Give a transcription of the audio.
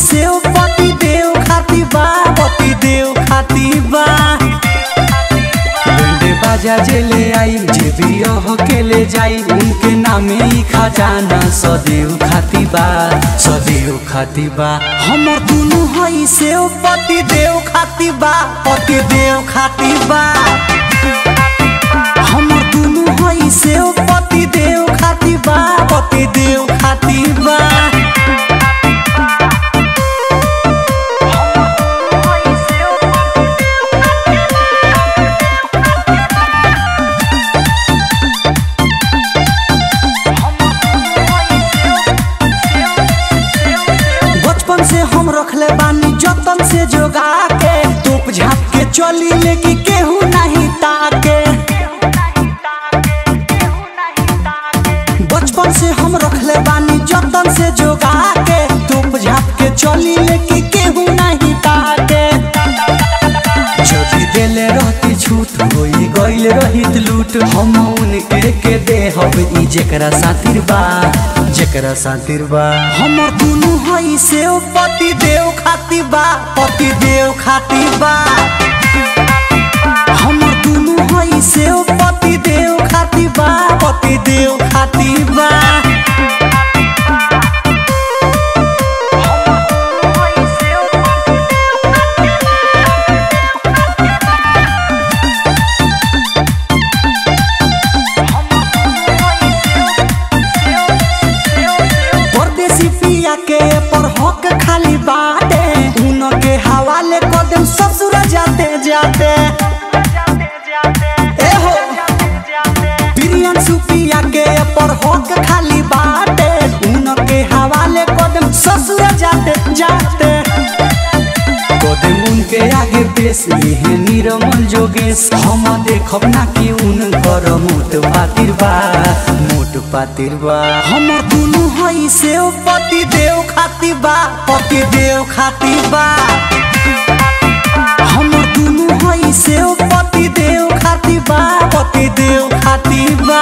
से पति देव खाती बा, पति देव खाती बा। बैंड बाजा जे ले आई, जे बियाह के ले जाई, उनके नामे ही खजाना सदैव खाती बा, सदैव खाती बा। हमर दुनू हई से पति देव खाती बा, पति देव खाती बा। हमर दुनू हई से पति देव खाती बा, पति देव खाती बा। बचपन से हम रखले बानी जतन से जोगा के, तोप झाप के चली लेके केहू नहीं ताके। बचपन से हम रखले बानी जतन से जोगा के, तोप झाप के चली लेके केहू नहीं ताके। जदी देले रहती छूट होई गइल रहित लूट, हम उनके के देहब ई जेकरा सातिर बा, जेकरा सातिर बा। हमर दुनू हई से पति देव खाती बा, पति देव खाती बा। हमर दुनू हई से पति देव खाती बा, पति देव खाती बा। के पर हक खाली बाटे, उनके हवाले कदम ससुर जाते जाते। ए हो प्रियन सुपिया के पर हक खाली बाटे, उनके हवाले कदम ससुर जाते जाते। कदम उनके आगे पेश है निरमल जोगेश, हम देखब ना कि उनकर मोट पातिर बा, मोट पातिर बा। हमर दुनू हई से पति देव खाती बा, पति देव खाती बा। हमर दुनू हई से पति देव खाती बा, पति देव खाती बा।